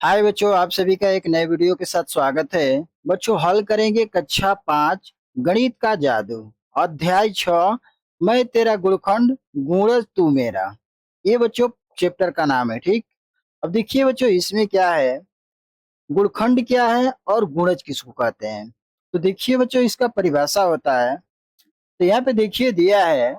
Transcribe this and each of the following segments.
हाय बच्चों, आप सभी का एक नए वीडियो के साथ स्वागत है। बच्चों, हल करेंगे कक्षा 5 गणित का जादू, अध्याय 6, मैं तेरा गुणखंड गुणज तू मेरा। ये बच्चों चैप्टर का नाम है। ठीक। अब देखिए बच्चों, इसमें क्या है, गुणखंड क्या है और गुणज किसको कहते हैं। तो देखिए बच्चों, इसका परिभाषा होता है। तो यहाँ पे देखिए दिया है,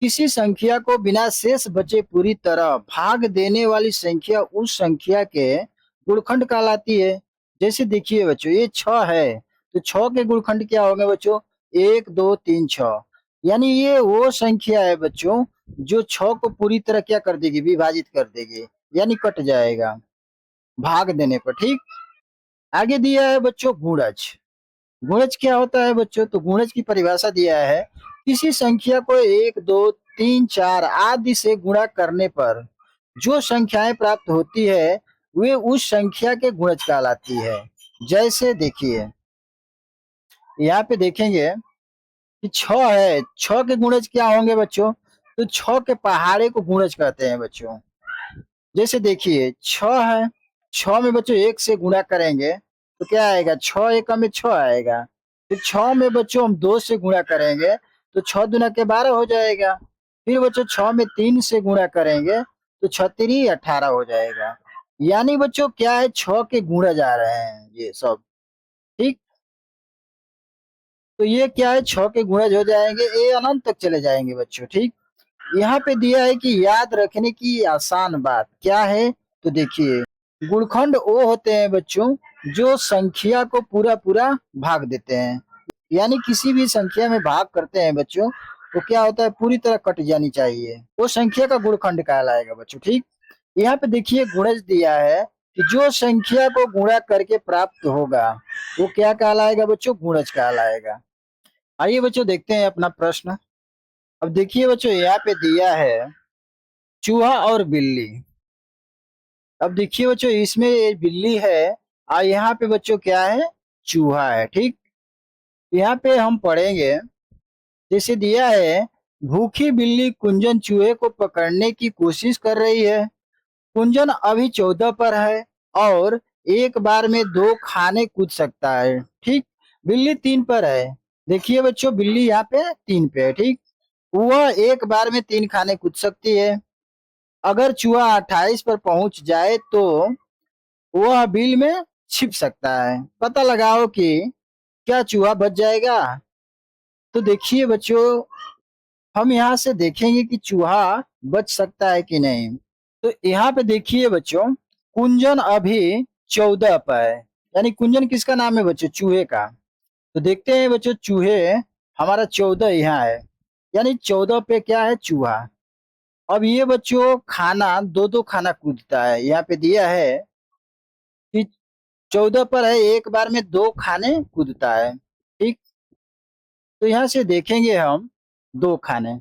किसी संख्या को बिना शेष बचे पूरी तरह भाग देने वाली संख्या उस संख्या के गुणखंड कहलाती है। जैसे देखिए बच्चों, ये 6 है, तो 6 के गुणखंड क्या होंगे बच्चों? 1 2 3 6। यानी ये वो संख्या है बच्चों जो 6 को पूरी तरह क्या कर देगी, विभाजित कर देगी, यानी कट जाएगा भाग देने पर। ठीक। आगे दिया है बच्चों गुणज। गुणज क्या होता है बच्चों? तो गुणज की परिभाषा दिया है, किसी संख्या को 1 2 3 4 आदि से गुणा करने पर जो संख्याएं प्राप्त होती है वे उस संख्या के गुणज कहलाती है। जैसे देखिए, यहाँ पे देखेंगे कि 6 है, 6 के गुणज क्या होंगे बच्चों? तो 6 के पहाड़े को गुणज कहते हैं बच्चों। जैसे देखिए 6 है, 6 में बच्चों 1 से गुणा करेंगे तो क्या आएगा? 6 एकम में 6 आएगा। फिर 6 में बच्चों हम 2 से गुणा करेंगे तो 6 दूना के 12 हो जाएगा। फिर बच्चों 6 में 3 से गुणा करेंगे तो 6 तिरी 18 हो जाएगा। यानी बच्चों क्या है, 6 के गुणज आ रहे हैं ये सब। ठीक। तो ये क्या है, 6 के गुणज हो जाएंगे, ये अनंत तक चले जाएंगे बच्चों। ठीक। यहाँ पे दिया है कि याद रखने की आसान बात क्या है। तो देखिए, गुणखंड वो होते हैं बच्चों जो संख्या को पूरा पूरा भाग देते हैं। यानी किसी भी संख्या में भाग करते हैं बच्चों, तो क्या होता है, पूरी तरह कट जानी चाहिए, वो संख्या का गुणखंड कहलाएगा बच्चों। ठीक। यहाँ पे देखिए गुणज दिया है कि जो संख्या को गुणा करके प्राप्त होगा वो क्या कहलाएगा बच्चों? गुणज कहलाएगा। आइए बच्चों देखते हैं अपना प्रश्न। अब देखिए बच्चों, यहाँ पे दिया है चूहा और बिल्ली। अब देखिए बच्चों, इसमें ये बिल्ली है और यहाँ पे बच्चों क्या है, चूहा है। ठीक। यहाँ पे हम पढ़ेंगे, जैसे दिया है, भूखी बिल्ली कुंजन चूहे को पकड़ने की कोशिश कर रही है। कुंजन अभी 14 पर है और एक बार में 2 खाने कूद सकता है। ठीक। बिल्ली 3 पर है। देखिए बच्चों, बिल्ली यहाँ पे 3 पे है। ठीक। वह एक बार में 3 खाने कूद सकती है। अगर चूहा 28 पर पहुंच जाए तो वह बिल में छिप सकता है। पता लगाओ कि क्या चूहा बच जाएगा। तो देखिए बच्चों, हम यहाँ से देखेंगे कि चूहा बच सकता है कि नहीं। तो यहाँ पे देखिए बच्चों, कुंजन अभी 14 पर है। यानी कुंजन किसका नाम है बच्चों? चूहे का। तो देखते हैं बच्चों, चूहे हमारा 14 यहाँ है, यानी 14 पे क्या है? चूहा। अब ये बच्चों खाना दो दो खाना कूदता है। यहाँ पे दिया है कि 14 पर है, एक बार में 2 खाने कूदता है। ठीक। तो यहाँ से देखेंगे हम 2 खाने,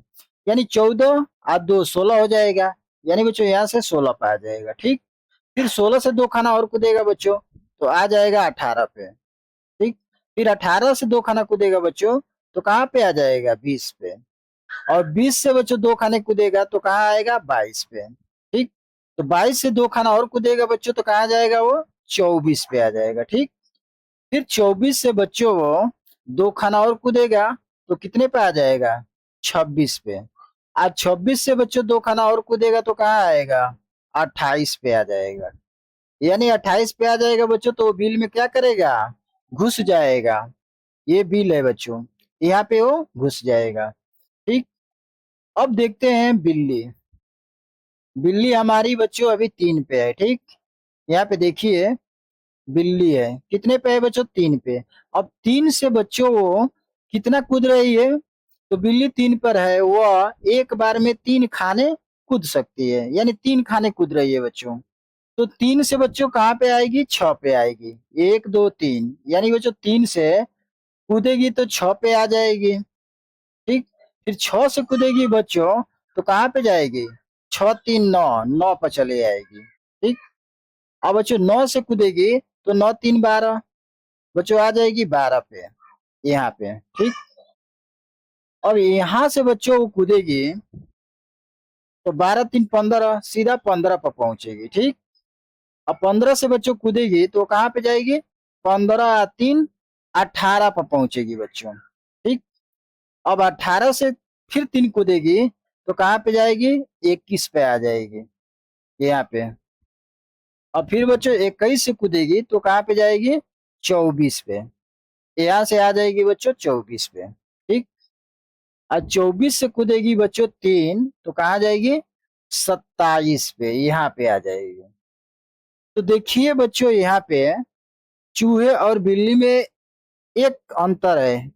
यानी 14 और 2 16 हो जाएगा। यानी बच्चों यहाँ से 16 पे आ जाएगा। ठीक। फिर 16 से 2 खाना और कूदेगा बच्चों, तो आ जाएगा 18 पे। ठीक। फिर 18 से 2 खाना कूदेगा बच्चों, तो कहाँ पे आ जाएगा? 20 पे। और 20 से बच्चों 2 खाने कूदेगा तो कहाँ आएगा? 22 पे। ठीक। तो 22 से 2 खाना और कूदेगा बच्चों, तो कहाँ जाएगा वो? 24 पे आ जाएगा। ठीक। फिर 24 से बच्चों वो 2 खाना और कूदेगा तो कितने पे आ जाएगा? 26 पे। आज 26 से बच्चों 2 खाना और कूदेगा तो कहाँ आएगा? 28 पे आ जाएगा। यानी 28 पे आ जाएगा बच्चों, तो वो बिल में क्या करेगा? घुस जाएगा। ये बिल है बच्चों, यहाँ पे वो घुस जाएगा। ठीक। अब देखते हैं बिल्ली। बिल्ली हमारी बच्चों अभी 3 पे है। ठीक। यहाँ पे देखिए, बिल्ली है कितने पे है बच्चों? 3 पे। अब 3 से बच्चों वो कितना कूद रही है? तो बिल्ली 3 पर है, वह एक बार में 3 खाने कूद सकती है, यानी 3 खाने कूद रही है बच्चों। तो 3 से बच्चों कहाँ पे आएगी? 6 पे आएगी। 1 2 3, यानी बच्चों 3 से कूदेगी तो 6 पे आ जाएगी। ठीक। फिर 6 से कूदेगी बच्चों तो कहाँ पे जाएगी? 6 3 9, 9 पर चले आएगी। ठीक। अब बच्चों 9 से कूदेगी तो 9 3 12, बच्चों आ जाएगी 12 पे, यहाँ पे। ठीक। और यहाँ से बच्चों वो कूदेगी तो 12 3 15, सीधा 15 पर पहुंचेगी। ठीक। अब 15 से बच्चों कूदेगी तो कहाँ पे जाएगी? 15 3 18 पर पहुंचेगी बच्चों। ठीक। अब 18 से फिर 3 कूदेगी तो कहाँ पे जाएगी? 21 पे आ जाएगी यहाँ पे। और फिर बच्चों 21 से कूदेगी तो कहाँ पे जाएगी? 24 पे। यहाँ से आ जाएगी बच्चों 24 पे। ठीक। और 24 से कूदेगी बच्चों 3 तो कहाँ जाएगी? 27 पे, यहाँ पे आ जाएगी। तो देखिए बच्चों यहाँ पे चूहे और बिल्ली में एक अंतर है,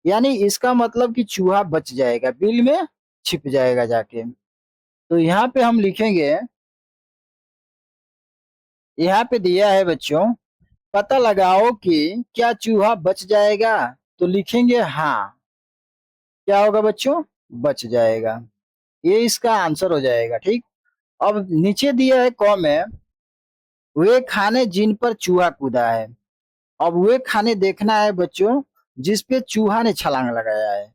यानी इसका मतलब कि चूहा बच जाएगा, बिल में छिप जाएगा जाके। तो यहाँ पे हम लिखेंगे, यहाँ पे दिया है बच्चों, पता लगाओ कि क्या चूहा बच जाएगा। तो लिखेंगे हाँ, क्या होगा बच्चों? बच जाएगा। ये इसका आंसर हो जाएगा। ठीक। अब नीचे दिया है क में, वे खाने जिन पर चूहा कूदा है। अब वे खाने देखना है बच्चों जिसपे चूहा ने छलांग लगाया है।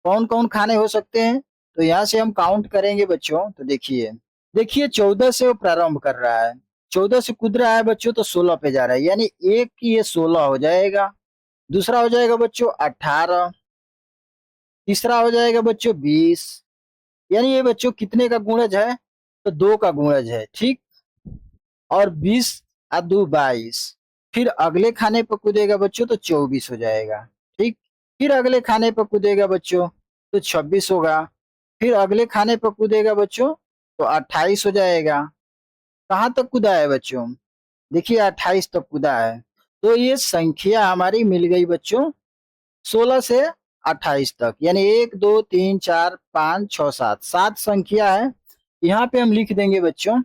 कौन कौन खाने हो सकते हैं? तो यहाँ से हम काउंट करेंगे बच्चों। तो देखिए, देखिए 14 से वो प्रारंभ कर रहा है, 14 से कूद रहा है बच्चों, तो 16 पे जा रहा है, यानी एक की ये 16 हो जाएगा। दूसरा हो जाएगा बच्चों 18। तीसरा हो जाएगा बच्चों 20। यानी ये बच्चों कितने का गुणज है? तो 2 का गुणज है। ठीक। और 20 और 2 22। फिर अगले खाने पर कूदेगा बच्चों तो 24 हो जाएगा। ठीक। फिर अगले खाने पर कूदेगा बच्चों तो 26 होगा। फिर अगले खाने पर कूदेगा बच्चों तो 28 हो जाएगा। कहाँ तक कूदा है बच्चों? देखिए 28 तक कूदा है। तो ये संख्या हमारी मिल गई बच्चों 16 से 28 तक, यानी 1 2 3 4 5 6 7, 7 संख्या है। यहाँ पे हम लिख देंगे बच्चों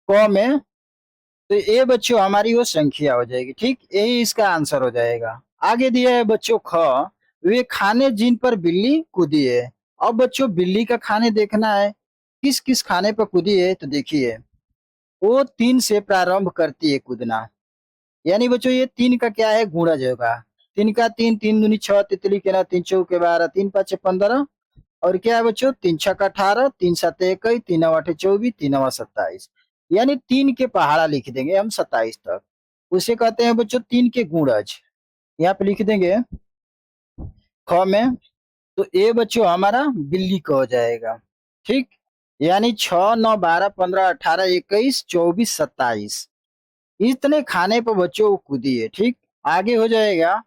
क में। तो ये बच्चों हमारी वो संख्या हो जाएगी। ठीक। यही इसका आंसर हो जाएगा। आगे दिया है बच्चों ख, वे खाने जिन पर बिल्ली कूदी है। अब बच्चों बिल्ली का खाने देखना है, किस किस खाने पर कूदी है। तो देखिए, वो 3 से प्रारंभ करती है कूदना, यानी बच्चों ये 3 का क्या है? गुणज होगा। 3 का 3, 3 दूनी 6, तितली के ना 3 चौके 12, 3 5 15। और क्या है बच्चों? 3 6 18, 3 7 21, 3 9 8 24, 3 9 27। यानी 3 के पहाड़ा लिख देंगे हम 27 तक। उसे कहते हैं बच्चों 3 के गुणज। यहाँ पे लिख देंगे ख में। तो ये बच्चों हमारा बिल्ली का हो जाएगा। ठीक। यानी 6 9 12 15 18 21 24 27, इतने खाने पर बच्चों को कूदी है। ठीक। आगे हो जाएगा,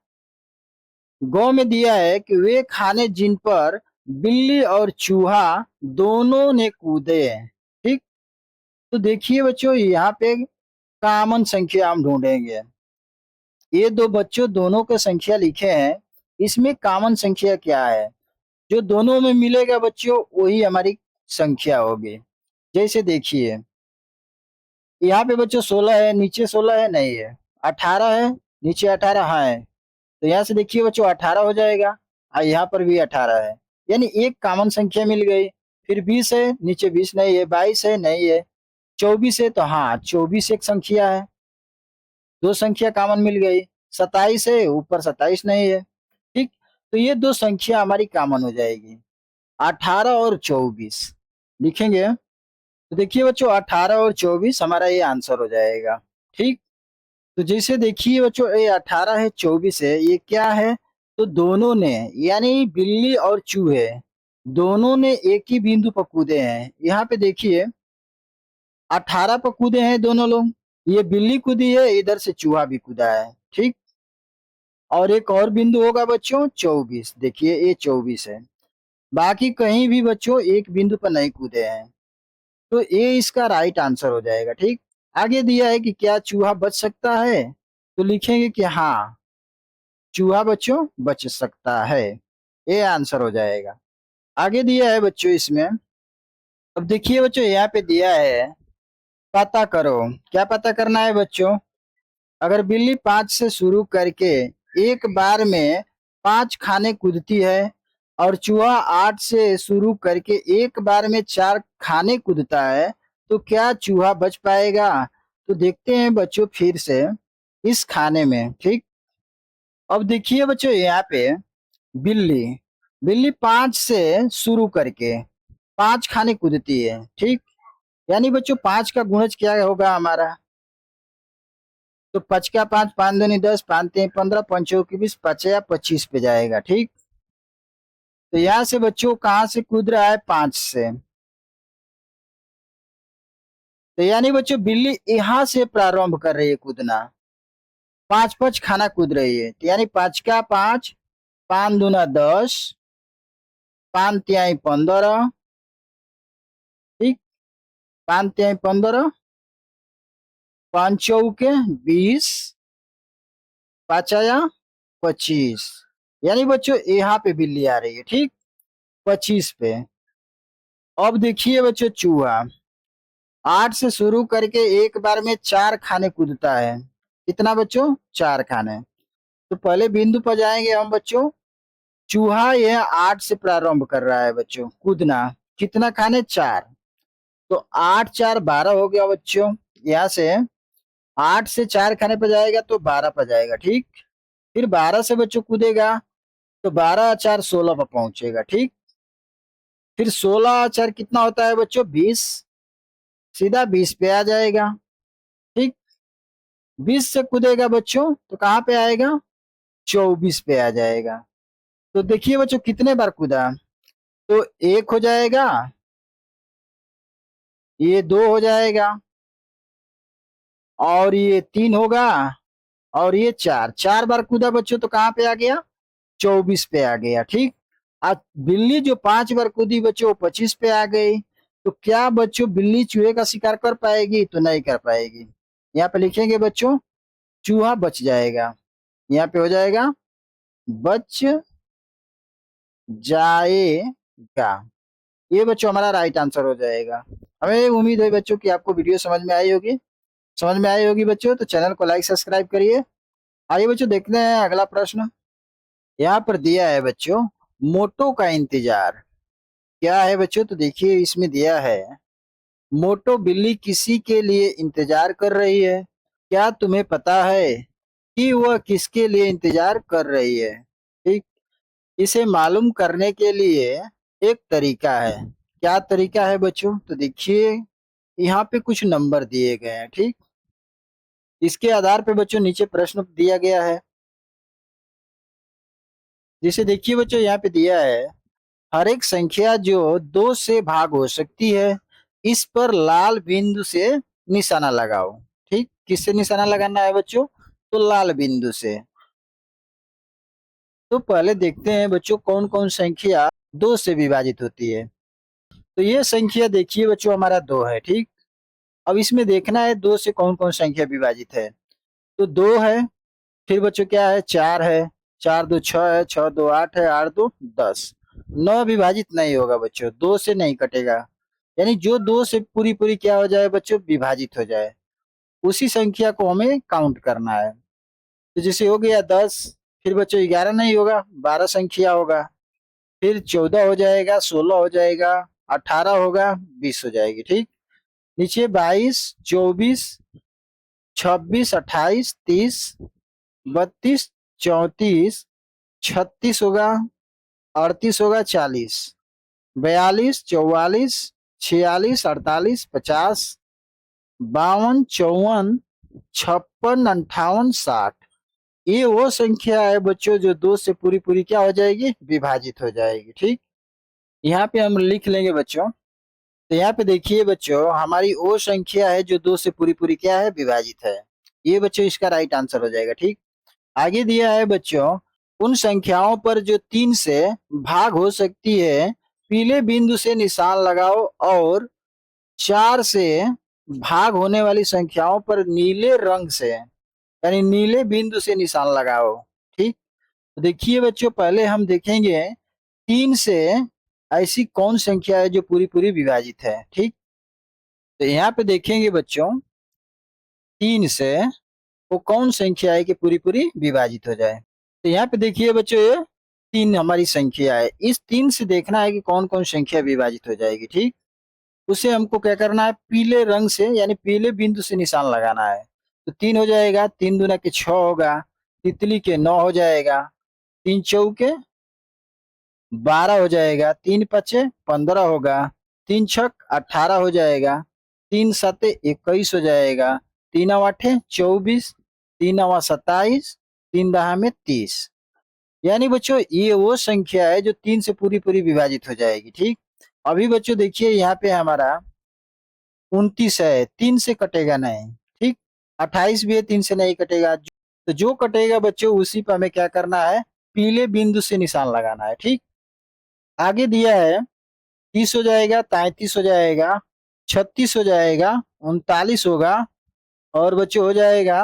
गौ में दिया है कि वे खाने जिन पर बिल्ली और चूहा दोनों ने कूदे हैं। ठीक। तो देखिए बच्चों यहाँ पे कॉमन संख्या हम ढूंढेंगे। ये दो बच्चों दोनों के संख्या लिखे हैं, इसमें कॉमन संख्या क्या है? जो दोनों में मिलेगा बच्चों वही हमारी संख्या होगी। जैसे देखिए, यहाँ पे बच्चों 16 है, नीचे 16 है नहीं है, 18 है, नीचे 18 है। तो यहाँ से देखिए बच्चों 18 हो जाएगा, और यहाँ पर भी 18 है, यानी एक कॉमन संख्या मिल गई। फिर 20 है, नीचे 20 नहीं है, 22 है नहीं है, 24 है, तो हाँ 24 एक संख्या है, दो संख्या कॉमन मिल गई। 27 है, ऊपर 27 नहीं है। ठीक। तो ये दो संख्या हमारी कॉमन हो जाएगी, 18 और 24 लिखेंगे। तो देखिए बच्चों 18 और 24 हमारा ये आंसर हो जाएगा। ठीक। तो जैसे देखिए बच्चों ये 18 है 24 है, ये क्या है? तो दोनों ने, यानी बिल्ली और चूहे दोनों ने एक ही बिंदु पर कूदे हैं। यहाँ पे देखिए 18 पर कूदे हैं दोनों लोग, ये बिल्ली कूदी है, इधर से चूहा भी कूदा है। ठीक। और एक और बिंदु होगा बच्चों 24, देखिए ये 24 है। बाकी कहीं भी बच्चों एक बिंदु पर नहीं कूदे हैं। तो ये इसका राइट आंसर हो जाएगा। ठीक। आगे दिया है कि क्या चूहा बच सकता है? तो लिखेंगे कि हाँ, चूहा बच्चों बच सकता है, ये आंसर हो जाएगा। आगे दिया है बच्चों इसमें, अब देखिए बच्चों यहाँ पे दिया है पता करो। क्या पता करना है बच्चों? अगर बिल्ली 5 से शुरू करके एक बार में 5 खाने कूदती है, और चूहा 8 से शुरू करके एक बार में 4 खाने कूदता है, तो क्या चूहा बच पाएगा? तो देखते हैं बच्चों फिर से इस खाने में। ठीक। अब देखिए बच्चों यहाँ पे बिल्ली बिल्ली 5 से शुरू करके 5 खाने कूदती है। ठीक। यानी बच्चों 5 का गुणज क्या होगा हमारा? तो 5 का 5, 5 दूनी 10, 5 3 15, 5 चौकी 20, 5 या 25 पे जाएगा। ठीक, तो यहाँ से बच्चों कहाँ से कूद रहा है? 5 से। तो यानी बच्चों बिल्ली यहाँ से प्रारंभ कर रही है कूदना, 5 5 खाना कूद रही है। तो यानी 5 का 5, 5 दूना 10, 5 तिहाई 15, ठीक, 5 तिहाई 15, 5 चौके 20, 5 या 25। यानी बच्चों यहाँ पे बिल्ली आ रही है। ठीक, 25 पे। अब देखिए बच्चों चूहा 8 से शुरू करके एक बार में 4 खाने कूदता है। कितना बच्चों? 4 खाने। तो पहले बिंदु पर जाएंगे हम बच्चों। चूहा यह 8 से प्रारंभ कर रहा है बच्चों कूदना। कितना खाने? 4। तो 8 4 12 हो गया बच्चों। यहाँ से 8 से 4 खाने पर जाएगा तो 12 पर जाएगा। ठीक, फिर 12 से बच्चों कूदेगा तो 12 4 16 पर पहुंचेगा। ठीक, फिर 16 4 कितना होता है बच्चों? 20, सीधा 20 पे आ जाएगा। ठीक, 20 से कूदेगा बच्चों तो कहाँ पे आएगा? 24 पे आ जाएगा। तो देखिए बच्चों कितने बार कूदा? तो 1 हो जाएगा, ये 2 हो जाएगा, और ये 3 होगा, और ये 4। 4 बार कूदा बच्चों तो कहाँ पे आ गया? 24 पे आ गया। ठीक, आज बिल्ली जो 5 बार कूदी बच्चों 25 पे आ गई। तो क्या बच्चों बिल्ली चूहे का शिकार कर पाएगी? तो नहीं कर पाएगी। यहाँ पे लिखेंगे बच्चों चूहा बच जाएगा। यहाँ पे हो जाएगा बच जाएगा। ये बच्चों हमारा राइट आंसर हो जाएगा। हमें उम्मीद है बच्चों कि आपको वीडियो समझ में आई होगी। समझ में आई होगी बच्चों, तो चैनल को लाइक सब्सक्राइब करिए। आइए बच्चों देखते हैं अगला प्रश्न। यहाँ पर दिया है बच्चों मोटो का इंतजार। क्या है बच्चों? तो देखिए इसमें दिया है मोटो बिल्ली किसी के लिए इंतजार कर रही है। क्या तुम्हें पता है कि वह किसके लिए इंतजार कर रही है? ठीक, इसे मालूम करने के लिए एक तरीका है। क्या तरीका है बच्चों? तो देखिए यहाँ पे कुछ नंबर दिए गए हैं। ठीक, इसके आधार पे बच्चों नीचे प्रश्न दिया गया है। जिसे देखिए बच्चों यहाँ पे दिया है हर एक संख्या जो 2 से भाग हो सकती है इस पर लाल बिंदु से निशाना लगाओ। ठीक, किससे निशाना लगाना है बच्चों? तो लाल बिंदु से। तो पहले देखते हैं बच्चों कौन कौन संख्या 2 से विभाजित होती है। तो ये संख्या देखिए बच्चों हमारा 2 है। ठीक, अब इसमें देखना है 2 से कौन कौन संख्या विभाजित है। तो 2 है, फिर बच्चों क्या है? 4 है, 4 2 6 है, 6 2 8 है, 8 2 10। 9 विभाजित नहीं होगा बच्चों, 2 से नहीं कटेगा। यानी जो 2 से पूरी पूरी क्या हो जाए बच्चों? विभाजित हो जाए, उसी संख्या को हमें काउंट करना है। तो जैसे हो गया 10, फिर बच्चों 11 नहीं होगा, 12 संख्या होगा, फिर 14 हो जाएगा, 16 हो जाएगा, 18 होगा, 20 हो जाएगी। ठीक, नीचे 22 24 26 28 30 32 34 36 होगा, 38 होगा, 40 42 44 46 48 50 52 54 56 58 60। ये वो संख्या है बच्चों जो 2 से पूरी पूरी क्या हो जाएगी? विभाजित हो जाएगी। ठीक, यहाँ पे हम लिख लेंगे बच्चों। तो यहाँ पे देखिए बच्चों हमारी वो संख्या है जो 2 से पूरी पूरी क्या है? विभाजित है। ये बच्चों इसका राइट आंसर हो जाएगा। ठीक, आगे दिया है बच्चों उन संख्याओं पर जो 3 से भाग हो सकती है पीले बिंदु से निशान लगाओ, और 4 से भाग होने वाली संख्याओं पर नीले रंग से यानी नीले बिंदु से निशान लगाओ। ठीक, तो देखिए बच्चों पहले हम देखेंगे 3 से ऐसी कौन संख्या है जो पूरी पूरी विभाजित है। ठीक, तो यहाँ पे देखेंगे बच्चों 3 से वो कौन संख्या है कि पूरी पूरी विभाजित हो जाए। तो यहाँ पे देखिए बच्चों ये 3 हमारी संख्या है। इस 3 से देखना है कि कौन कौन संख्या विभाजित हो जाएगी। ठीक, उसे हमको क्या करना है? पीले रंग से यानी पीले बिंदु से निशान लगाना है। तो 3 हो जाएगा, 3 दूना के 6 होगा, तितली के 9 हो जाएगा, 3 चौके 12 हो जाएगा, 3 पचे 15 होगा, 3 छक 18 हो जाएगा, तीन सते 21 हो जाएगा, तीन आठे 24, तीन नवा 27, तीन दहा में 30। यानी बच्चों ये वो संख्या है जो तीन से पूरी पूरी विभाजित हो जाएगी। ठीक, अभी बच्चों देखिए यहाँ पे हमारा 29 है, तीन से कटेगा नहीं। ठीक, 28 भी है, तीन से नहीं कटेगा। तो जो कटेगा बच्चों उसी पर हमें क्या करना है, पीले बिंदु से निशान लगाना है। ठीक, आगे दिया है 30 हो जाएगा, 33 हो जाएगा, 36 हो जाएगा, 39 होगा, और बच्चों हो जाएगा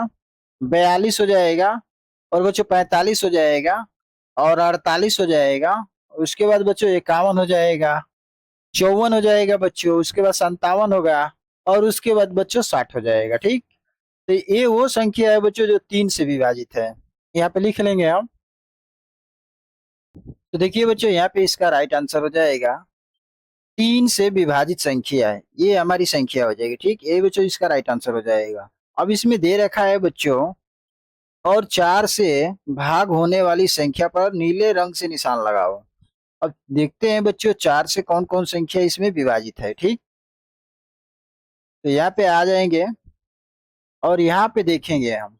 42 हो जाएगा, और बच्चों 45 हो जाएगा, और 48 हो जाएगा। उसके बाद बच्चों 51 हो जाएगा, 54 हो जाएगा बच्चों, उसके बाद 57 होगा, और उसके बाद बच्चों 60 हो जाएगा। ठीक, तो ये वो संख्या है बच्चों जो तीन से विभाजित है। यहाँ पे लिख लेंगे हम। तो देखिए बच्चों यहाँ पे इसका राइट आंसर हो जाएगा तीन से विभाजित संख्या है, ये हमारी संख्या हो जाएगी। ठीक, ये बच्चों इसका राइट आंसर हो जाएगा। अब इसमें दे रखा है बच्चों, और चार से भाग होने वाली संख्या पर नीले रंग से निशान लगाओ। अब देखते हैं बच्चों चार से कौन कौन संख्या इसमें विभाजित है। ठीक, तो यहाँ पे आ जाएंगे और यहाँ पे देखेंगे हम।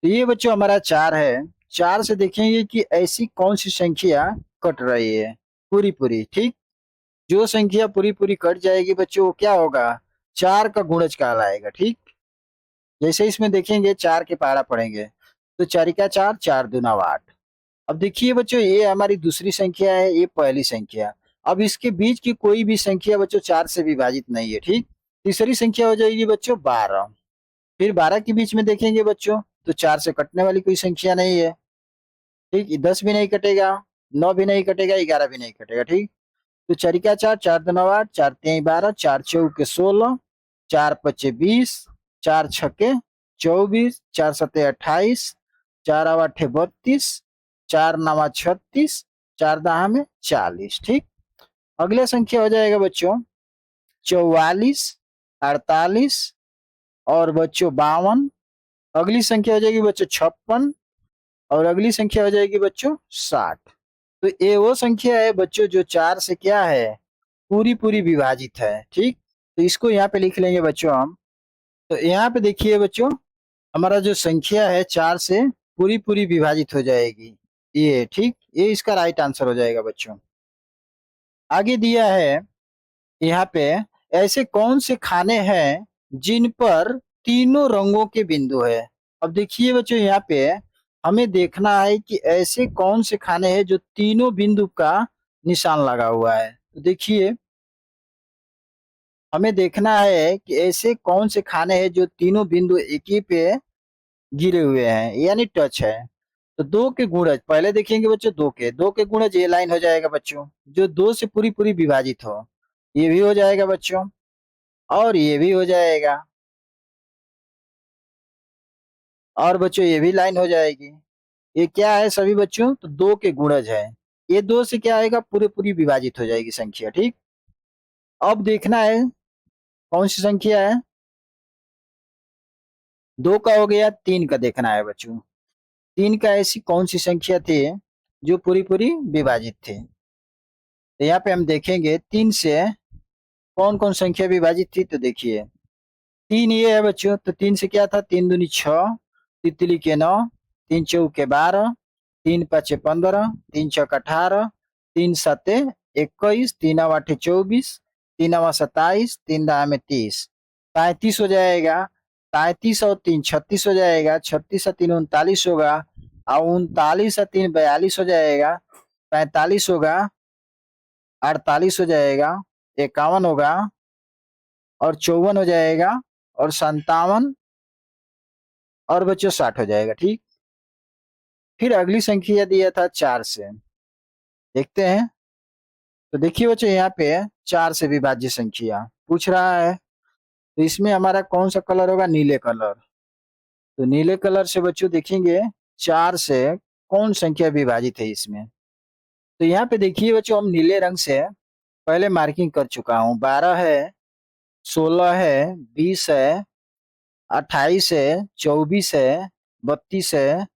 तो ये बच्चों हमारा चार है, चार से देखेंगे कि ऐसी कौन सी संख्या कट रही है पूरी पूरी। ठीक, जो संख्या पूरी पूरी कट जाएगी बच्चों वो क्या होगा, चार का गुणज कहलाएगा। ठीक, जैसे इसमें देखेंगे चार के पहाड़ा पढ़ेंगे, तो चारिका चार, चार दूना आठ। अब देखिए बच्चों ये हमारी दूसरी संख्या है, ये पहली संख्या। अब इसके बीच की कोई भी संख्या बच्चों चार से विभाजित नहीं है। ठीक, तीसरी संख्या हो जाएगी बच्चों 12। फिर 12 के बीच में देखेंगे बच्चों तो चार से कटने वाली कोई संख्या नहीं है। ठीक, 10 भी नहीं कटेगा, 9 भी नहीं कटेगा, 11 भी नहीं कटेगा। ठीक, तो चारिका चार, चार दूना आठ, चार तीन 12, चार चौके 16, चार पचे 20, चार छके 24, चार सते 28, चार आठे 32, चार नवा 36, चार दहा में 40। ठीक, अगला संख्या हो जाएगा बच्चों 44, 48, और बच्चों 52। अगली संख्या हो जाएगी बच्चों 56, और अगली संख्या हो जाएगी बच्चों 60। तो ये वो संख्या है बच्चों जो चार से क्या है, पूरी पूरी विभाजित है। ठीक, तो इसको यहाँ पे लिख लेंगे बच्चों हम। तो यहाँ पे देखिए बच्चों हमारा जो संख्या है चार से पूरी पूरी विभाजित हो जाएगी ये। ठीक, ये इसका राइट आंसर हो जाएगा बच्चों। आगे दिया है यहाँ पे, ऐसे कौन से खाने हैं जिन पर तीनों रंगों के बिंदु है। अब देखिए बच्चों यहाँ पे हमें देखना है कि ऐसे कौन से खाने हैं जो तीनों बिंदु का निशान लगा हुआ है। तो देखिए हमें देखना है कि ऐसे कौन से खाने हैं जो तीनों बिंदु एक ही पे गिरे हुए हैं यानी टच है। तो दो के गुणज पहले देखेंगे बच्चों, दो के गुणज ये लाइन हो जाएगा बच्चों जो दो से पूरी पूरी विभाजित हो, ये भी हो जाएगा बच्चों, और ये भी हो जाएगा, और बच्चों ये भी लाइन हो जाएगी। ये क्या है सभी बच्चों, तो दो के गुणज है, ये दो से क्या आएगा पूरी पूरी विभाजित हो जाएगी संख्या। ठीक, अब देखना है कौन सी संख्या है, दो का हो गया, तीन का देखना है बच्चों। तीन का ऐसी कौन सी संख्या थी जो पूरी पूरी विभाजित थी। तो यहाँ पे हम देखेंगे तीन से कौन कौन संख्या विभाजित थी। तो देखिए तीन ये है बच्चों, तो तीन से क्या था, तीन दूनी 6, तितली के 9, तीन चौके 12, तीन पचे 15, तीन चौक 18, तीन सते 21, तीन आठे 24, तीन नवा 27, तीन दहा में 30, 35 हो जाएगा। 35 और तीन 36 हो जाएगा, 36 और तीन 39 होगा, और 39 और तीन 42 हो जाएगा, 45 होगा, 48 हो जाएगा, 51 होगा, और 54 हो जाएगा, और 57, और बच्चों 60 हो जाएगा। ठीक, फिर अगली संख्या दिया था चार से, देखते हैं। तो देखिए बच्चों यहाँ पे चार से विभाज्य संख्या पूछ रहा है, तो इसमें हमारा कौन सा कलर होगा, नीले कलर। तो नीले कलर से बच्चों देखेंगे चार से कौन संख्या विभाजित है इसमें। तो यहाँ पे देखिए बच्चों हम नीले रंग से पहले मार्किंग कर चुका हूँ, 12 है, 16 है, 20 है, 28 है, 24 है, 32 है,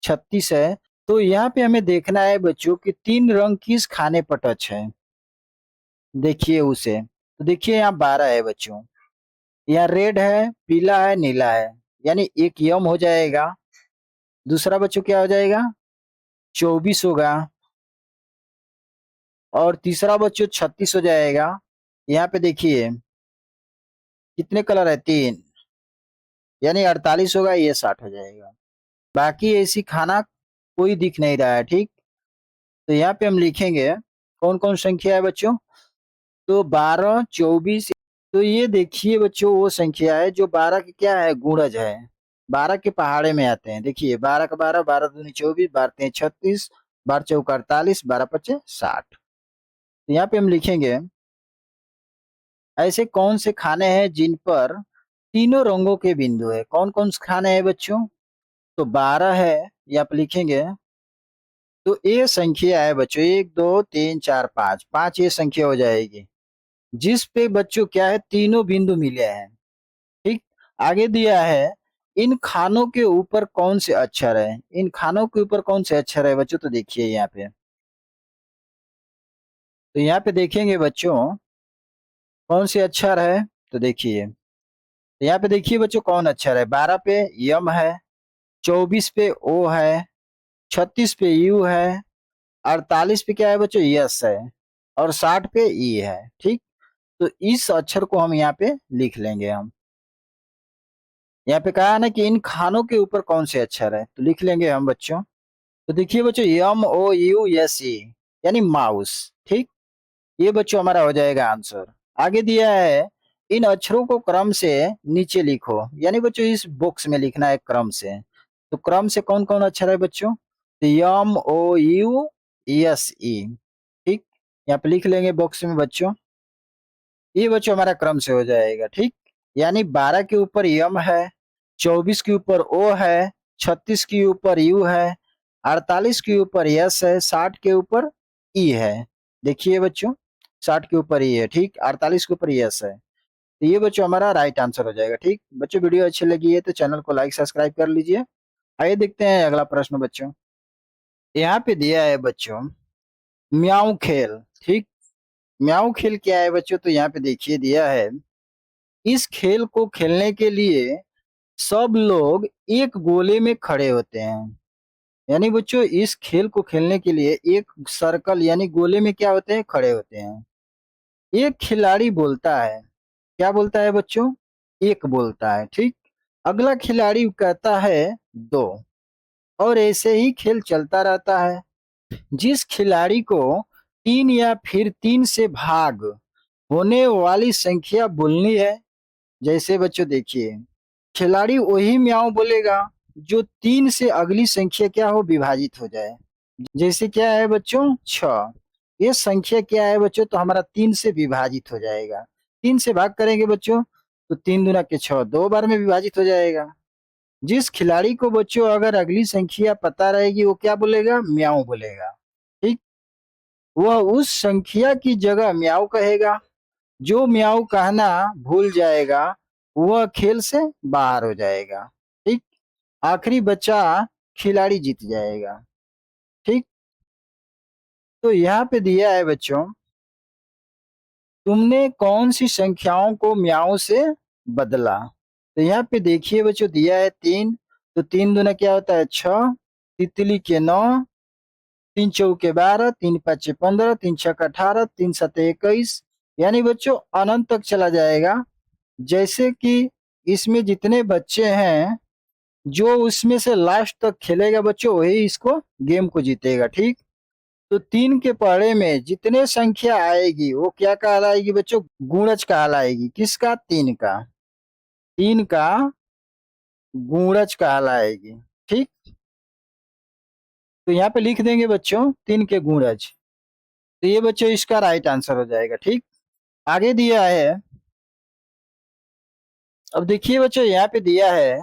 36 है। तो यहाँ पे हमें देखना है बच्चों कि तीन रंग किस खाने पर टच है, देखिए उसे। तो देखिए यहाँ 12 है बच्चों, यहाँ रेड है, पीला है, नीला है, यानी एक यम हो जाएगा। दूसरा बच्चों क्या हो जाएगा, 24 होगा। और तीसरा बच्चों 36 हो जाएगा। यहाँ पे देखिए कितने कलर है, 3, यानी 48 होगा, ये 60 हो जाएगा। बाकी ऐसी खाना कोई दिख नहीं रहा है, ठीक। तो यहाँ पे हम लिखेंगे कौन कौन संख्या है बच्चों, तो 12, 24। तो ये देखिए बच्चों वो संख्या है जो 12 की क्या है, गुणज है। 12 के पहाड़े में आते हैं। देखिए 12 का 12, 12 दूनी 24, 12 तें 36, 12 चौका 48, 12 पचे 60। तो यहाँ पे हम लिखेंगे ऐसे कौन से खाने हैं जिन पर तीनों रंगों के बिंदु है। कौन कौन से खाने हैं बच्चों, तो 12 है, ये आप लिखेंगे। तो ये संख्या है बच्चों, 1 2 3 4 5, 5 ये संख्या हो जाएगी जिस पे बच्चों क्या है, तीनों बिंदु मिले हैं, ठीक। आगे दिया है इन खानों के ऊपर कौन से अक्षर है। इन खानों के ऊपर कौन से अक्षर है बच्चों, तो देखिए यहाँ पे, तो यहाँ पे देखेंगे बच्चों कौन से अक्षर है। तो देखिए, तो यहाँ पे देखिए बच्चों कौन अक्षर है, 12 पे यम है, 24 पे ओ है, 36 पे यू है, 48 पे क्या है बच्चों, यस है, और 60 पे ई है, ठीक। तो इस अक्षर को हम यहाँ पे लिख लेंगे। हम यहाँ पे कहा है ना कि इन खानों के ऊपर कौन से अक्षर है, तो लिख लेंगे हम बच्चों। तो देखिए बच्चों, यम ओ यू एस ई, यानी माउस, ठीक। ये बच्चों हमारा हो जाएगा आंसर। आगे दिया है इन अक्षरों को क्रम से नीचे लिखो, यानी बच्चों इस बॉक्स में लिखना है क्रम से। तो क्रम से कौन कौन अक्षर है बच्चों, तो यम ओ यू एस ई, ठीक। यहाँ पे लिख लेंगे बॉक्स में बच्चों। ये बच्चों हमारा क्रम से हो जाएगा, ठीक। यानी 12 के ऊपर यम है, 24 के ऊपर ओ है, 36 के ऊपर यू है, 48 के ऊपर यस है, 60 के ऊपर ई है। देखिए बच्चों 60 के ऊपर ई है, ठीक, 48 के ऊपर यस है। तो ये बच्चों हमारा राइट आंसर हो जाएगा, ठीक। बच्चों वीडियो अच्छी लगी है तो चैनल को लाइक सब्सक्राइब कर लीजिए। आइए देखते हैं अगला प्रश्न बच्चों। यहाँ पे दिया है बच्चों म्याऊ खेल, ठीक। म्याऊ खेल क्या है बच्चों, तो यहाँ पे देखिए दिया है इस खेल को खेलने के लिए सब लोग एक गोले में खड़े होते हैं। यानी बच्चों इस खेल को खेलने के लिए एक सर्कल यानी गोले में क्या होते हैं, खड़े होते हैं। एक खिलाड़ी बोलता है, क्या बोलता है बच्चों, एक बोलता है, ठीक। अगला खिलाड़ी कहता है 2, और ऐसे ही खेल चलता रहता है। जिस खिलाड़ी को 3 या फिर 3 से भाग होने वाली संख्या बोलनी है, जैसे बच्चों देखिए खिलाड़ी वही म्याऊं बोलेगा जो 3 से अगली संख्या क्या हो, विभाजित हो जाए। जैसे क्या है बच्चों 6, ये संख्या क्या है बच्चों, तो हमारा 3 से विभाजित हो जाएगा। 3 से भाग करेंगे बच्चों तो 3 दूना के 6, 2 बार में विभाजित हो जाएगा। जिस खिलाड़ी को बच्चों अगर अगली संख्या पता रहेगी वो क्या बोलेगा, म्याऊं बोलेगा, ठीक। वह उस संख्या की जगह म्याऊं कहेगा। जो म्याऊं कहना भूल जाएगा वह खेल से बाहर हो जाएगा, ठीक। आखिरी बच्चा खिलाड़ी जीत जाएगा, ठीक। तो यहाँ पे दिया है बच्चों तुमने कौन सी संख्याओं को म्याऊं से बदला। तो यहाँ पे देखिए बच्चों दिया है 3, तो 3 दूना क्या होता है 6, तितली के 9, 3 चौके 12, 3 पच्चे 15, 3 छक 18, 3 सते 21, यानी बच्चों अनंत तक चला जाएगा। जैसे कि इसमें जितने बच्चे हैं जो उसमें से लास्ट तक खेलेगा बच्चों वही इसको गेम को जीतेगा, ठीक। तो 3 के पहाड़े में जितने संख्या आएगी वो क्या कहलाएगी बच्चों, गुणज कहलाएगी। किसका, 3 का, 3 का गुणज कहलाएगी, ठीक। तो यहाँ पे लिख देंगे बच्चों 3 के गुणज। तो ये बच्चों इसका राइट आंसर हो जाएगा, ठीक। आगे दिया है, अब देखिए बच्चों यहाँ पे दिया है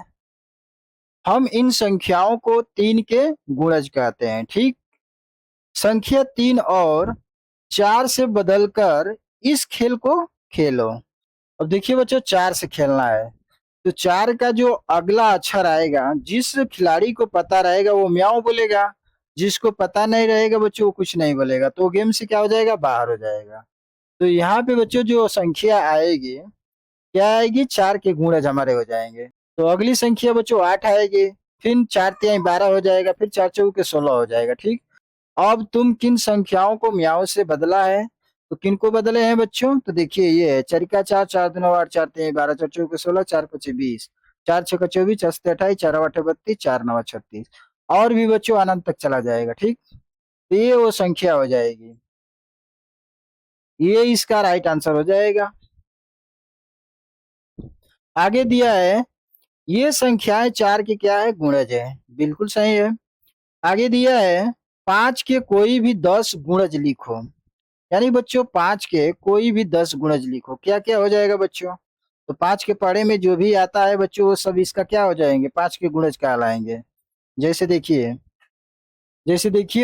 हम इन संख्याओं को 3 के गुणज कहते हैं, ठीक। संख्या 3 और 4 से बदलकर इस खेल को खेलो। अब देखिए बच्चों 4 से खेलना है, तो 4 का जो अगला अक्षर आएगा जिस खिलाड़ी को पता रहेगा वो म्याऊं बोलेगा, जिसको पता नहीं रहेगा बच्चों वो कुछ नहीं बोलेगा, तो गेम से क्या हो जाएगा, बाहर हो जाएगा। तो यहाँ पे बच्चों जो संख्या आएगी क्या आएगी, 4 के गुणज हमारे हो जाएंगे। तो अगली संख्या बच्चों 8 आएगी, फिर 4 तिहाई 12 हो जाएगा, फिर 4 चौके 16 हो जाएगा। ठीक, अब तुम किन संख्याओं को म्याओं से बदला है, तो किन को बदले हैं बच्चों, तो देखिए ये है चरिका 4, 4 दूना 8, 4 तिहाई 12, 4 चौके 16, 4 पचे 20, 4 छक्का 24, 4 सत्ते 28, 4 आठे 32, 4 नवा 36, और भी बच्चों अनंत तक चला जाएगा। ठीक, तो ये वो संख्या हो जाएगी, ये इसका राइट आंसर हो जाएगा। आगे दिया है ये संख्याएं 4 की क्या है, गुणज है, बिल्कुल सही है। आगे दिया है 5 के कोई भी 10 गुणज लिखो, यानी बच्चों 5 के कोई भी 10 गुणज लिखो, क्या क्या हो जाएगा बच्चों, तो 5 के पढ़े में जो भी आता है बच्चों वो सब इसका क्या हो जाएंगे, 5 के गुणज कहलाएंगे। जैसे देखिए,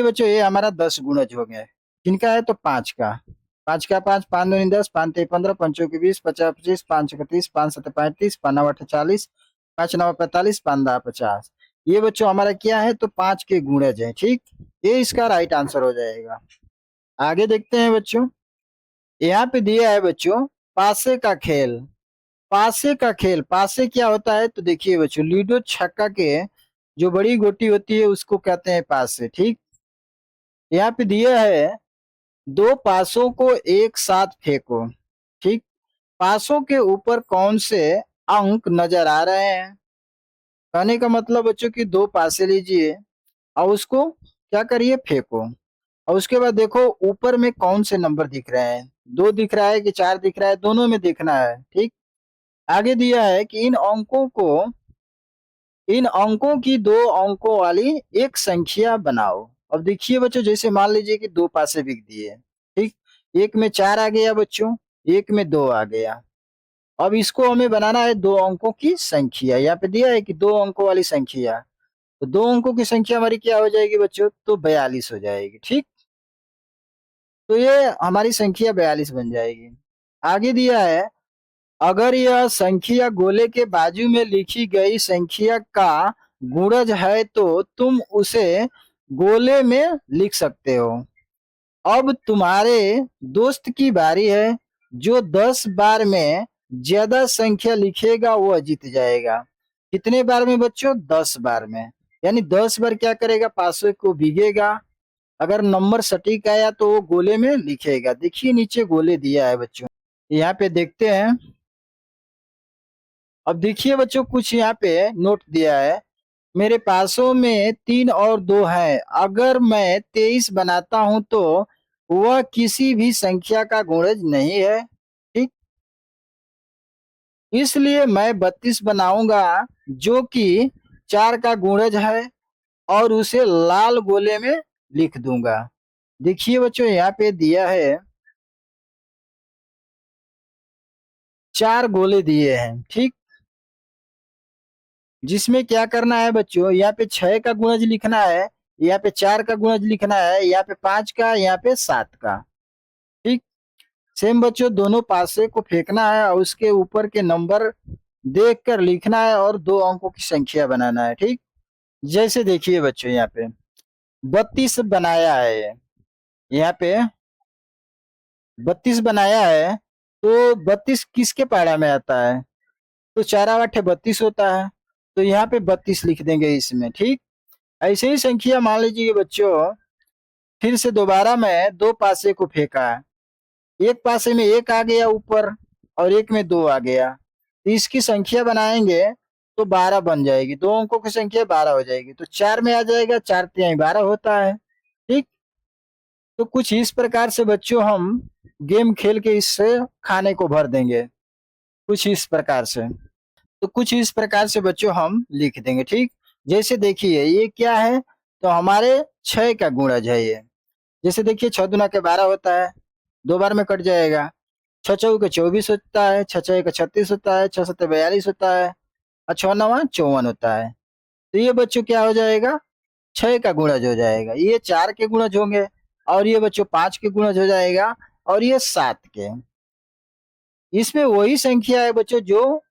बच्चों ये हमारा 10 गुणज हो गया, किनका है, तो 5 का, 5 का 5, 5 दूनी 10, 5 तिहाई 15, 5 चौके 20, 50 25, 5 छक्के 30, 5 सत्ते 35, 5 नौ 40, 5 नवा 45, 5 दहा 50, ये बच्चों हमारा क्या है, तो 5 के गुणज है। ठीक, ये इसका राइट आंसर हो जाएगा। आगे देखते हैं बच्चों, यहाँ पे दिया है बच्चों पासे का खेल। पासे का खेल, पासे क्या होता है, तो देखिए बच्चों लूडो छक्का के जो बड़ी गोटी होती है उसको कहते हैं पासे। ठीक, यहाँ पे दिया है दो पासों को एक साथ फेंको। ठीक, पासों के ऊपर कौन से अंक नजर आ रहे हैं, कहने का मतलब बच्चों की दो पासे लीजिए और उसको क्या करिए, फेंको, और उसके बाद देखो ऊपर में कौन से नंबर दिख रहे हैं, 2 दिख रहा है कि 4 दिख रहा है, दोनों में देखना है। ठीक, आगे दिया है कि इन अंकों की 2 अंकों वाली एक संख्या बनाओ। अब देखिए बच्चों, जैसे मान लीजिए कि 2 पासे बिक दिए। ठीक, एक में 4 आ गया बच्चों, एक में 2 आ गया, अब इसको हमें बनाना है 2 अंकों की संख्या। यहाँ पे दिया है कि 2 अंकों वाली संख्या, तो 2 अंकों की संख्या हमारी क्या हो जाएगी बच्चों, तो 42 हो जाएगी। ठीक, तो ये हमारी संख्या 42 बन जाएगी। आगे दिया है अगर यह संख्या गोले के बाजू में लिखी गई संख्या का गुणज है तो तुम उसे गोले में लिख सकते हो। अब तुम्हारे दोस्त की बारी है, जो 10 बार में ज्यादा संख्या लिखेगा वह जीत जाएगा। कितने बार में बच्चों, 10 बार में, यानी 10 बार क्या करेगा, पासों को भीगेगा, अगर नंबर सटीक आया तो वो गोले में लिखेगा। देखिए नीचे गोले दिया है बच्चों, यहाँ पे देखते हैं। अब देखिए बच्चों कुछ यहाँ पे नोट दिया है, मेरे पासों में 3 और 2 है, अगर मैं 23 बनाता हूं तो वह किसी भी संख्या का गुणज नहीं है। ठीक, इसलिए मैं 32 बनाऊंगा जो कि 4 का गुणज है और उसे लाल गोले में लिख दूंगा। देखिए बच्चों यहाँ पे दिया है 4 गोले दिए हैं। ठीक, जिसमें क्या करना है बच्चों, यहाँ पे 6 का गुणज लिखना है, यहाँ पे 4 का गुणज लिखना है, यहाँ पे 5 का, यहाँ पे 7 का। ठीक, सेम बच्चों दोनों पासे को फेंकना है और उसके ऊपर के नंबर देख कर लिखना है और 2 अंकों की संख्या बनाना है। ठीक, जैसे देखिए बच्चों यहाँ पे 32 बनाया है, यहाँ पे 32 बनाया है, तो 32 किसके पारा में आता है, तो 4 आठे 32 होता है, तो यहाँ पे 32 लिख देंगे इसमें। ठीक, ऐसे ही संख्या मान लीजिए बच्चों, फिर से दोबारा मैं 2 पासे को फेंका, एक पासे में 1 आ गया ऊपर और एक में 2 आ गया, तो इसकी संख्या बनाएंगे तो 12 बन जाएगी, 2 अंकों की संख्या 12 हो जाएगी, तो 4 में आ जाएगा, 4 तिहाई 12 होता है। ठीक, तो कुछ इस प्रकार से बच्चों हम गेम खेल के इससे खाने को भर देंगे, कुछ इस प्रकार से। तो कुछ इस प्रकार से बच्चों हम लिख देंगे। ठीक, जैसे देखिए ये क्या है, तो हमारे 6 का गुणज है ये। जैसे देखिए 6 दूना के 12 होता है, 2 बार में कट जाएगा, 6 चौके 24 होता है, 6 छः 36 होता है, 6 सत्ते 42 होता है और 6 नवा 54 होता है। तो ये बच्चों क्या हो जाएगा, 6 का गुणज हो जाएगा, ये 4 के गुणज होंगे और ये बच्चों 5 के गुणज हो जाएगा और ये 7 के। इसमें वही संख्या है बच्चों जो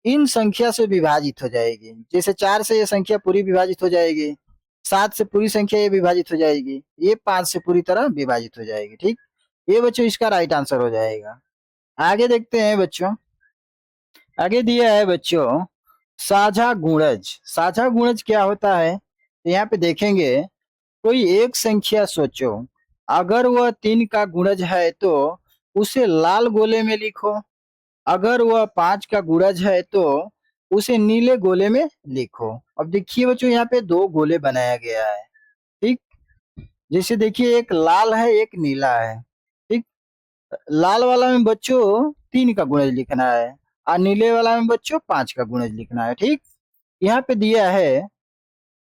इन संख्या से विभाजित हो जाएगी, जैसे 4 से ये संख्या पूरी विभाजित हो जाएगी, 7 से पूरी संख्या ये विभाजित हो जाएगी, ये 5 से पूरी तरह विभाजित हो जाएगी। ठीक, ये बच्चों इसका राइट आंसर हो जाएगा। आगे देखते हैं बच्चों, आगे दिया है बच्चों साझा गुणज। साझा गुणज क्या होता है, तो यहाँ पे देखेंगे कोई एक संख्या सोचो, अगर वह 3 का गुणज है तो उसे लाल गोले में लिखो, अगर वह 5 का गुणज है तो उसे नीले गोले में लिखो। अब देखिए बच्चों यहाँ पे दो गोले बनाया गया है, ठीक। जैसे देखिए एक लाल है एक नीला है, ठीक। लाल वाला में बच्चों 3 का गुणज लिखना है और नीले वाला में बच्चों 5 का गुणज लिखना है, ठीक। यहाँ पे दिया है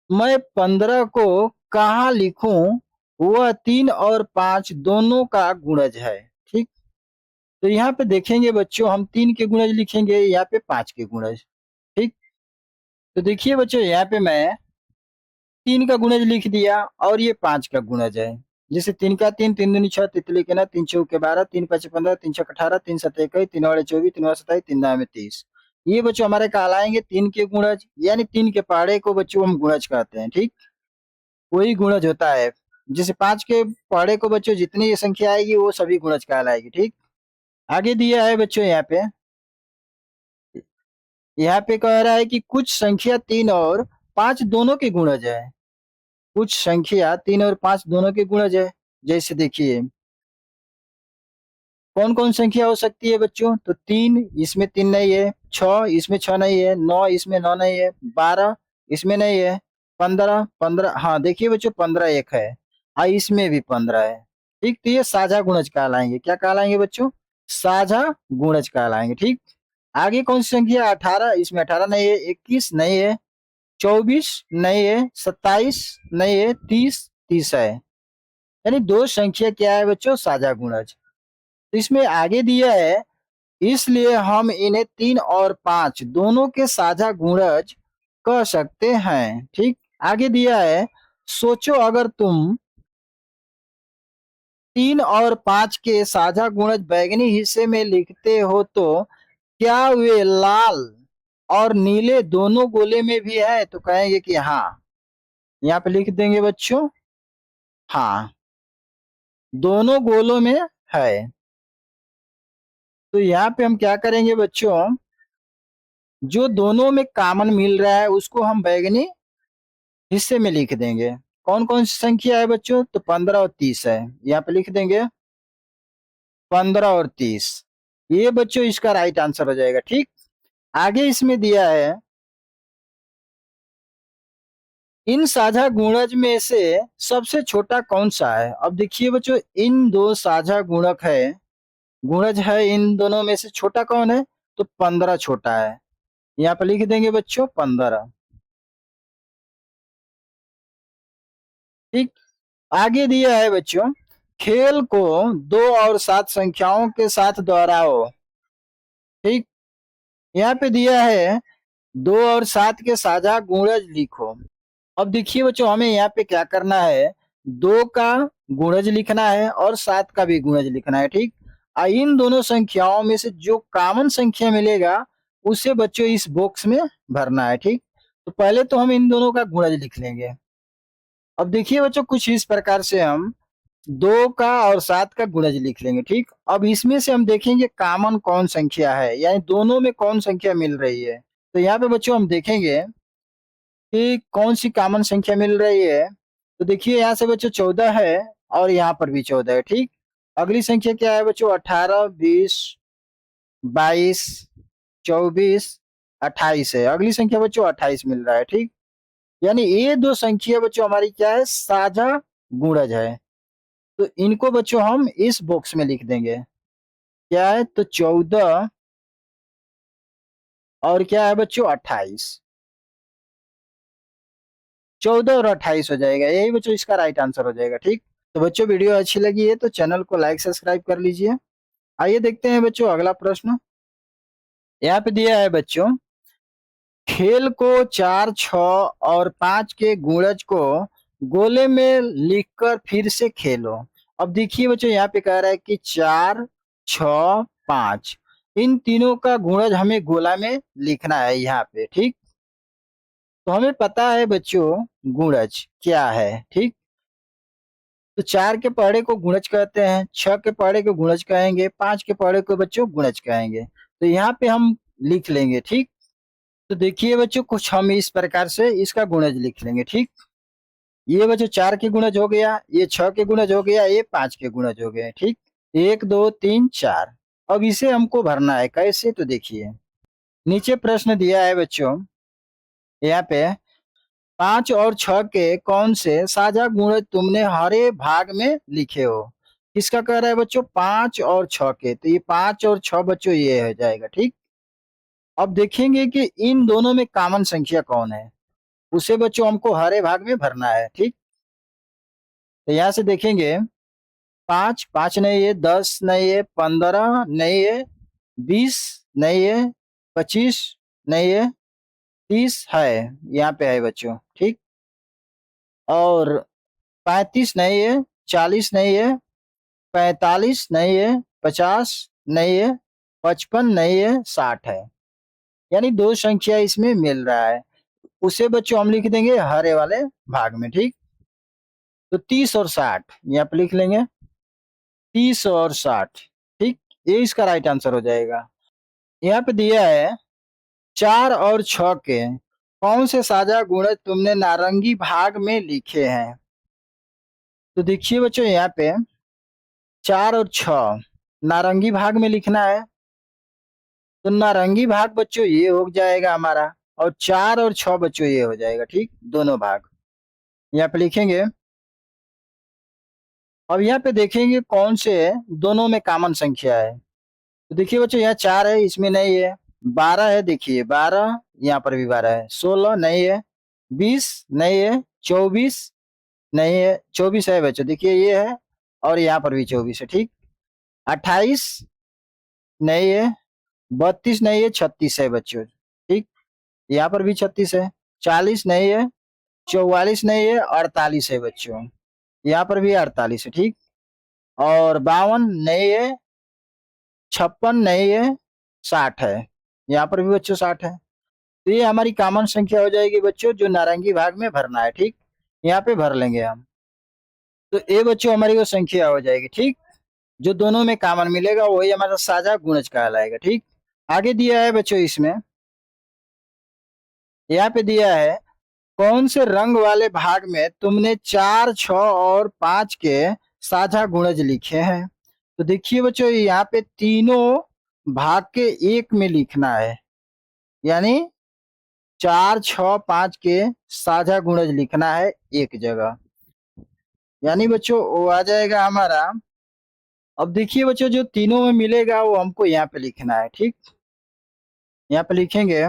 मैं 15 को कहाँ लिखूं, वह 3 और 5 दोनों का गुणज है, ठीक। तो यहाँ पे देखेंगे बच्चों हम 3 के गुणज लिखेंगे, यहाँ पे 5 के गुणज, ठीक। तो देखिए बच्चों यहाँ पे मैं 3 का गुणज लिख दिया और ये 5 का गुणज है। जैसे 3 का 3, 3 दूनी 6, तितली के ना 3 चौके 12, 3 5 15, 3 6 18, 3 7 21, 3 8 24, 3 9 27, 3 9 30। ये बच्चों हमारे कहलाएंगे 3 के गुणज, यानी 3 के पहाड़े को बच्चों हम गुणज कहते हैं, ठीक। वही गुणज होता है। जैसे 5 के पहाड़े को बच्चों जितनी ये संख्या आएगी वो सभी गुणज कहलाएगी, ठीक। आगे दिया है बच्चों यहाँ पे कह रहा है कि कुछ संख्या 3 और 5 दोनों के गुणज है। कुछ संख्या 3 और 5 दोनों के गुणज है। जैसे देखिए कौन कौन संख्या हो सकती है बच्चों, तो 3 इसमें 3 नहीं है, 6 इसमें 6 नहीं है, 9 इसमें 9 नहीं है, 12 इसमें नहीं है, 15 15, हाँ देखिए बच्चों 15 एक है, इसमें भी 15 है, ठीक। तो ये साझा गुणज कहलाएंगे, क्या कहलाएंगे बच्चों, साझा गुणज कहलाएंगे, ठीक। आगे कौन सी संख्या 18, इसमें 18 नहीं है, 21 नहीं है, 24 नहीं है, 27 नहीं है, 30 30 है। यानी दो संख्या क्या है बच्चों, साझा गुणज। तो इसमें आगे दिया है इसलिए हम इन्हें 3 और 5 दोनों के साझा गुणज कह सकते हैं, ठीक। आगे दिया है सोचो अगर तुम 3 और 5 के साझा गुणज बैगनी हिस्से में लिखते हो तो क्या वे लाल और नीले दोनों गोले में भी है, तो कहेंगे कि हाँ। यहाँ पे लिख देंगे बच्चों हाँ, दोनों गोलों में है। तो यहाँ पे हम क्या करेंगे बच्चों, जो दोनों में कॉमन मिल रहा है उसको हम बैगनी हिस्से में लिख देंगे। कौन कौन सी संख्या है बच्चों, तो 15 और 30 है। यहाँ पे लिख देंगे 15 और 30। ये बच्चों इसका राइट आंसर हो जाएगा, ठीक। आगे इसमें दिया है इन साझा गुणज में से सबसे छोटा कौन सा है। अब देखिए बच्चों इन दो साझा गुणक है, गुणज है, इन दोनों में से छोटा कौन है, तो 15 छोटा है। यहाँ पे लिख देंगे बच्चों 15, ठीक। आगे दिया है बच्चों खेल को 2 और 7 संख्याओं के साथ दोहराओ, ठीक। यहाँ पे दिया है 2 और 7 के साझा गुणज लिखो। अब देखिए बच्चों हमें यहाँ पे क्या करना है, 2 का गुणज लिखना है और 7 का भी गुणज लिखना है, ठीक। इन दोनों संख्याओं में से जो कॉमन संख्या मिलेगा उसे बच्चों इस बॉक्स में भरना है, ठीक। तो पहले तो हम इन दोनों का गुणज लिख लेंगे। अब देखिए बच्चों कुछ इस प्रकार से हम 2 का और 7 का गुणज लिख लेंगे, ठीक। अब इसमें से हम देखेंगे कॉमन कौन संख्या है, यानी दोनों में कौन संख्या मिल रही है। तो यहाँ पे बच्चों हम देखेंगे कि कौन सी कॉमन संख्या मिल रही है। तो देखिए यहाँ से बच्चों 14 है और यहाँ पर भी 14 है, ठीक। अगली संख्या क्या है बच्चों, 18 20 22 24 28 है। अगली संख्या बच्चों 28 मिल रहा है, ठीक। यानी ये दो संख्या बच्चों हमारी क्या है, साझा गुणज है। तो इनको बच्चों हम इस बॉक्स में लिख देंगे। क्या है, तो 14 और क्या है बच्चों 28, 14 और 28 हो जाएगा, यही बच्चों इसका राइट आंसर हो जाएगा, ठीक। तो बच्चों वीडियो अच्छी लगी है तो चैनल को लाइक सब्सक्राइब कर लीजिए। आइए देखते हैं बच्चों अगला प्रश्न। यहाँ पे दिया है बच्चों खेल को 4 6 और 5 के गुणज को गोले में लिखकर फिर से खेलो। अब देखिए बच्चों यहाँ पे कह रहा है कि 4 6 5 इन तीनों का गुणज हमें गोला में लिखना है यहाँ पे, ठीक। तो हमें पता है बच्चों गुणज क्या है, ठीक। तो 4 के पहाड़े को गुणज कहते हैं, 6 के पहाड़े को गुणज कहेंगे, 5 के पहाड़े को बच्चों गुणज कहेंगे। तो यहाँ पे हम लिख लेंगे। ठीक, तो देखिए बच्चों कुछ हम इस प्रकार से इसका गुणज लिख लेंगे। ठीक, ये बच्चों 4 के गुणज हो गया, ये 6 के गुणज हो गया, ये 5 के गुणज हो गए। ठीक, 1 2 3 4। अब इसे हमको भरना है कैसे, तो देखिए नीचे प्रश्न दिया है बच्चों, यहाँ पे 5 और 6 के कौन से साझा गुणज तुमने हरे भाग में लिखे हो। किसका कह रहा है बच्चों, 5 और 6 के, तो ये 5 और 6 बच्चों ये हो जाएगा। ठीक, अब देखेंगे कि इन दोनों में कॉमन संख्या कौन है, उसे बच्चों हमको हरे भाग में भरना है। ठीक, तो यहाँ से देखेंगे 5 5 नहीं है, 10 नहीं है, 15 नहीं है, 20 नहीं है, 25 नहीं है, 30 है, यहाँ पे है बच्चों। ठीक, और 35 नहीं है, 40 नहीं है, 45 नहीं है, 50 नहीं है, 55 नहीं है, 60 है। यानी दो संख्या इसमें मिल रहा है, उसे बच्चों हम लिख देंगे हरे वाले भाग में। ठीक, तो 30 और 60 यहाँ पे लिख लेंगे, 30 और 60। ठीक, ये इसका राइट आंसर हो जाएगा। यहाँ पे दिया है 4 और 6 के कौन से साझा गुणज तुमने नारंगी भाग में लिखे हैं। तो देखिए बच्चों यहाँ पे 4 और 6 नारंगी भाग में लिखना है, तो नारंगी भाग बच्चों ये हो जाएगा हमारा, और 4 और 6 बच्चों ये हो जाएगा। ठीक, दोनों भाग यहाँ पे लिखेंगे। अब यहाँ पे देखेंगे कौन से दोनों में कॉमन संख्या है, तो देखिए बच्चों यहाँ 4 है, इसमें नहीं है, 12 है, देखिए 12, यहाँ पर भी 12 है, 16 नहीं है, 20 नहीं है, 24 नहीं है, 24 है बच्चों, देखिए ये है, और यहाँ पर भी 24 है। ठीक, 28 नहीं है, 32 नहीं है, 36 है बच्चों। ठीक, यहाँ पर भी 36 है, 40 नहीं है, 44 नहीं है, 48 है बच्चों, यहाँ पर भी 48 है। ठीक, और 52 नहीं है, 56 नहीं है, 60 है, यहाँ पर भी बच्चों 60 है। तो ये हमारी कॉमन संख्या हो जाएगी बच्चों, जो नारंगी भाग में भरना है। ठीक, यहाँ पे भर लेंगे हम, तो ये बच्चों हमारी वो संख्या हो जाएगी। ठीक, जो दोनों में कॉमन मिलेगा वही हमारा साझा गुणज कहलाएगा। ठीक, आगे दिया है बच्चों इसमें, यहाँ पे दिया है कौन से रंग वाले भाग में तुमने 4 6 और 5 के साझा गुणज लिखे हैं। तो देखिए बच्चों यहाँ पे तीनों भाग के एक में लिखना है, यानी 4 6 5 के साझा गुणज लिखना है एक जगह, यानी बच्चों वो आ जाएगा हमारा। अब देखिए बच्चों जो तीनों में मिलेगा वो हमको यहाँ पे लिखना है। ठीक, यहाँ पे लिखेंगे,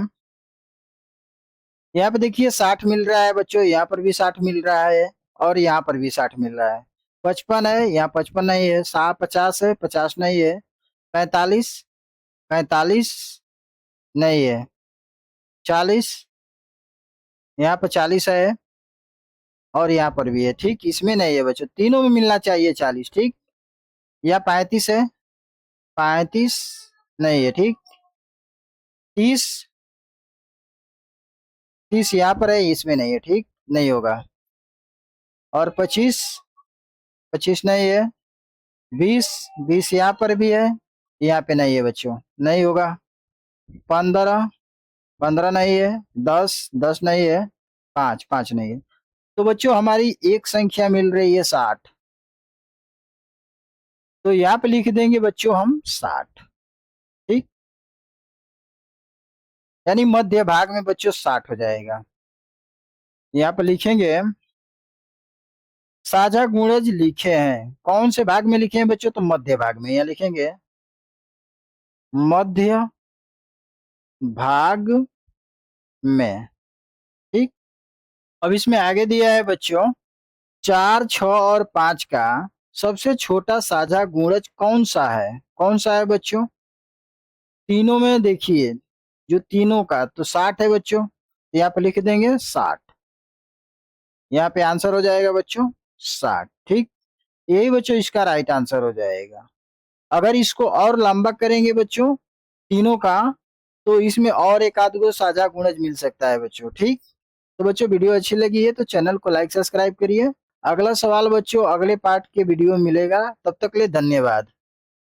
यहाँ पे देखिए 60 मिल रहा है बच्चों, यहाँ पर भी 60 मिल रहा है, और यहाँ पर भी 60 मिल रहा है। 55 है, यहाँ 55 नहीं है, 50 है, 50 नहीं है, 45 45 नहीं है, 40 यहाँ पर 40 है, और यहाँ पर भी है। ठीक, इसमें नहीं है बच्चों, तीनों में मिलना चाहिए 40। ठीक, यहाँ 35 है, 35 नहीं है। ठीक, 30 30 यहाँ पर है, इसमें नहीं है। ठीक, नहीं होगा, और 25 25 नहीं है, 20 20 यहाँ पर भी है, यहाँ पे नहीं है बच्चों, नहीं होगा। 15 15 नहीं है, 10 10 नहीं है, 5 5 नहीं है। तो बच्चों हमारी एक संख्या मिल रही है 60, तो यहाँ पे लिख देंगे बच्चों हम 60। ठीक, यानी मध्य भाग में बच्चों 60 हो जाएगा। यहाँ पे लिखेंगे साझा गुणज लिखे हैं, कौन से भाग में लिखे हैं बच्चों, तो मध्य भाग में, यहाँ लिखेंगे मध्य भाग में। ठीक, अब इसमें आगे दिया है बच्चों 4 6 और 5 का सबसे छोटा साझा गुणज कौन सा है। कौन सा है बच्चों, तीनों में देखिए जो तीनों का, तो 60 है बच्चों, यहाँ पे लिख देंगे 60, यहाँ पे आंसर हो जाएगा बच्चों 60। ठीक, यही बच्चों इसका राइट आंसर हो जाएगा। अगर इसको और लंबा करेंगे बच्चों तीनों का, तो इसमें और एक आध गो साझा गुणज मिल सकता है बच्चों। ठीक, तो बच्चों वीडियो अच्छी लगी है तो चैनल को लाइक सब्सक्राइब करिए। अगला सवाल बच्चों अगले पार्ट के वीडियो में मिलेगा, तब तक के लिए धन्यवाद।